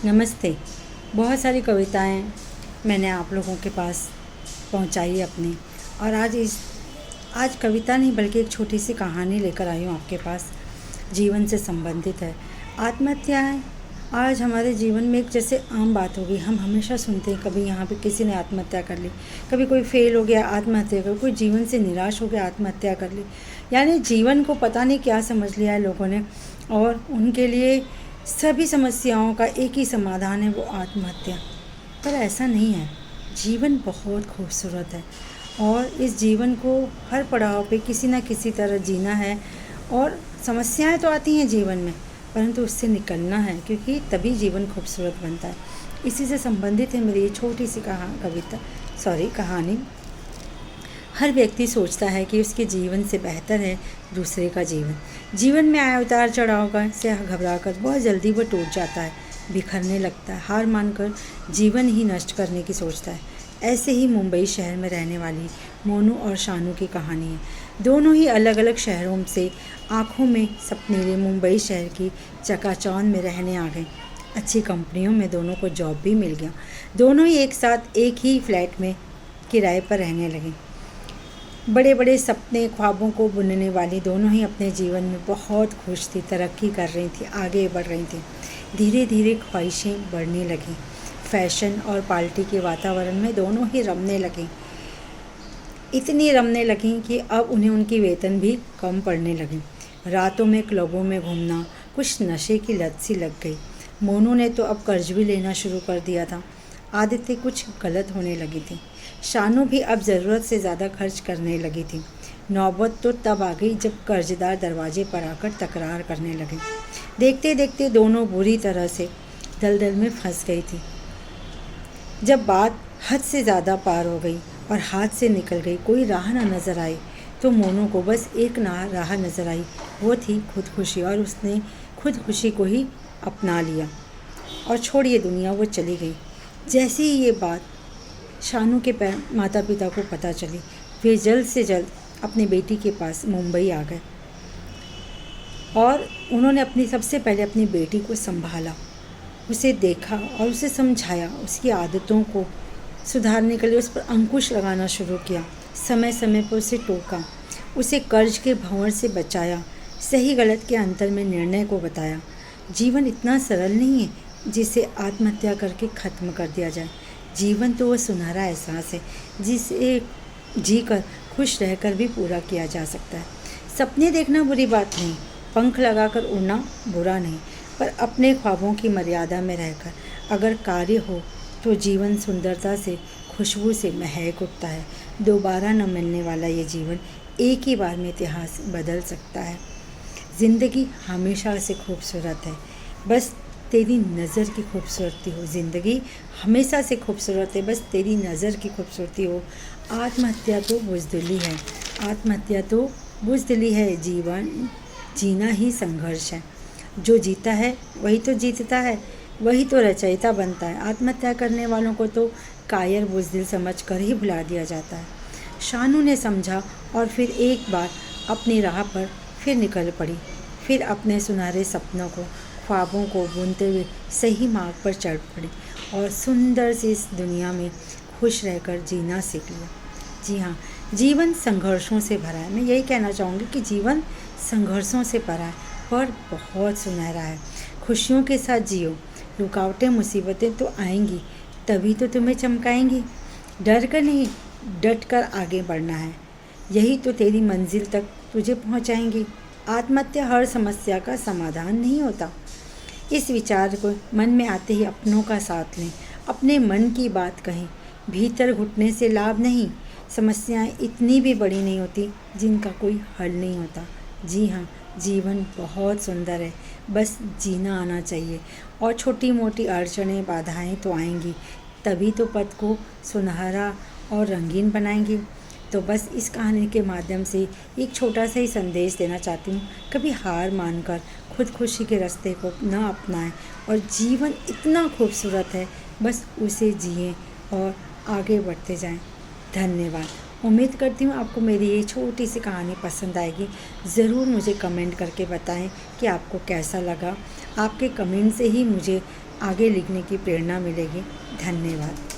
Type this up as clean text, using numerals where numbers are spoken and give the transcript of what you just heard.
नमस्ते। बहुत सारी कविताएं मैंने आप लोगों के पास पहुंचाई अपनी, और आज कविता नहीं बल्कि एक छोटी सी कहानी लेकर आई हूँ आपके पास। जीवन से संबंधित है। आत्महत्याएं आज हमारे जीवन में एक जैसे आम बात हो गई। हम हमेशा सुनते हैं, कभी यहाँ पे किसी ने आत्महत्या कर ली, कभी कोई फेल हो गया आत्महत्या कर, कोई जीवन से निराश हो गया आत्महत्या कर ली। यानी जीवन को पता नहीं क्या समझ लिया है लोगों ने, और उनके लिए सभी समस्याओं का एक ही समाधान है, वो आत्महत्या। पर ऐसा नहीं है। जीवन बहुत खूबसूरत है और इस जीवन को हर पड़ाव पे किसी न किसी तरह जीना है। और समस्याएं तो आती हैं जीवन में, परंतु उससे निकलना है, क्योंकि तभी जीवन खूबसूरत बनता है। इसी से संबंधित है मेरी ये छोटी सी कहानी। हर व्यक्ति सोचता है कि उसके जीवन से बेहतर है दूसरे का जीवन। जीवन में आए उतार चढ़ाव का से घबराकर बहुत जल्दी वो टूट जाता है, बिखरने लगता है, हार मानकर जीवन ही नष्ट करने की सोचता है। ऐसे ही मुंबई शहर में रहने वाली मोनू और शानू की कहानी है। दोनों ही अलग अलग शहरों से आँखों में सपनेरे मुंबई शहर की चकाचौंध में रहने आ गए। अच्छी कंपनियों में दोनों को जॉब भी मिल गया। दोनों ही एक साथ एक ही फ्लैट में किराए पर रहने लगे। बड़े बड़े सपने ख्वाबों को बुनने वाली दोनों ही अपने जीवन में बहुत खुश थी, तरक्की कर रही थी, आगे बढ़ रही थी। धीरे धीरे ख्वाहिशें बढ़ने लगीं। फैशन और पार्टी के वातावरण में दोनों ही रमने लगीं। इतनी रमने लगीं कि अब उन्हें उनकी वेतन भी कम पड़ने लगी। रातों में क्लबों में घूमना कुछ नशे की लत सी लग गई। मोनू ने तो अब कर्ज भी लेना शुरू कर दिया था। आदतें कुछ गलत होने लगी थी। शानू भी अब ज़रूरत से ज़्यादा खर्च करने लगी थी। नौबत तो तब आ गई जब कर्जदार दरवाजे पर आकर तकरार करने लगे। देखते देखते दोनों बुरी तरह से दलदल में फंस गई थी। जब बात हद से ज़्यादा पार हो गई और हाथ से निकल गई, कोई राह न नज़र आई, तो मोनू को बस एक राह नज़र आई, वो थी खुदकुशी। और उसने खुदकुशी को ही अपना लिया और छोड़िए दुनिया, वो चली गई। जैसे ही ये बात शानू के माता पिता को पता चली, वे जल्द से जल्द अपनी बेटी के पास मुंबई आ गए और उन्होंने सबसे पहले अपनी बेटी को संभाला, उसे देखा और उसे समझाया, उसकी आदतों को सुधारने के लिए उस पर अंकुश लगाना शुरू किया। समय समय पर उसे टोका, उसे कर्ज के भंवर से बचाया, सही गलत के अंतर में निर्णय को बताया। जीवन इतना सरल नहीं है जिसे आत्महत्या करके ख़त्म कर दिया जाए। जीवन तो वह सुनहरा एहसास है जिसे जीकर खुश रहकर भी पूरा किया जा सकता है। सपने देखना बुरी बात नहीं, पंख लगाकर उड़ना बुरा नहीं, पर अपने ख्वाबों की मर्यादा में रहकर अगर कार्य हो तो जीवन सुंदरता से, खुशबू से महक उठता है। दोबारा न मिलने वाला ये जीवन एक ही बार में इतिहास बदल सकता है। ज़िंदगी हमेशा से खूबसूरत है, बस तेरी नज़र की खूबसूरती हो। ज़िंदगी हमेशा से खूबसूरत है, बस तेरी नज़र की खूबसूरती हो। आत्महत्या तो बुज़दिली है, आत्महत्या तो बुज़दिली है। जीवन जीना ही संघर्ष है। जो जीता है वही तो जीतता है, वही तो रचयिता बनता है। आत्महत्या करने वालों को तो कायर बुज़दिल समझ कर ही भुला दिया जाता है। शानू ने समझा और फिर एक बार अपनी राह पर फिर निकल पड़ी। फिर अपने सुनहरे सपनों को, ख्वाबों को बुनते हुए सही मार्ग पर चढ़ पड़ी और सुंदर सी इस दुनिया में खुश रहकर जीना सीख लिया। जी हाँ, जीवन संघर्षों से भरा है। मैं यही कहना चाहूँगी कि जीवन संघर्षों से भरा है, पर बहुत सुनहरा है। खुशियों के साथ जियो। रुकावटें मुसीबतें तो आएंगी, तभी तो तुम्हें चमकाएंगी। डर कर नहीं, डट कर आगे बढ़ना है, यही तो तेरी मंजिल तक तुझे पहुँचाएंगी। आत्महत्या हर समस्या का समाधान नहीं होता। इस विचार को मन में आते ही अपनों का साथ लें, अपने मन की बात कहें। भीतर घुटने से लाभ नहीं। समस्याएं इतनी भी बड़ी नहीं होती जिनका कोई हल नहीं होता। जी हाँ, जीवन बहुत सुंदर है, बस जीना आना चाहिए। और छोटी मोटी अड़चनें, बाधाएं तो आएंगी, तभी तो पथ को सुनहरा और रंगीन बनाएंगी। तो बस इस कहानी के माध्यम से एक छोटा सा ही संदेश देना चाहती हूँ। कभी हार मानकर खुदकुशी के रास्ते को न अपनाएं। और जीवन इतना खूबसूरत है, बस उसे जिएं और आगे बढ़ते जाएं। धन्यवाद। उम्मीद करती हूँ आपको मेरी ये छोटी सी कहानी पसंद आएगी। ज़रूर मुझे कमेंट करके बताएं कि आपको कैसा लगा। आपके कमेंट से ही मुझे आगे लिखने की प्रेरणा मिलेगी। धन्यवाद।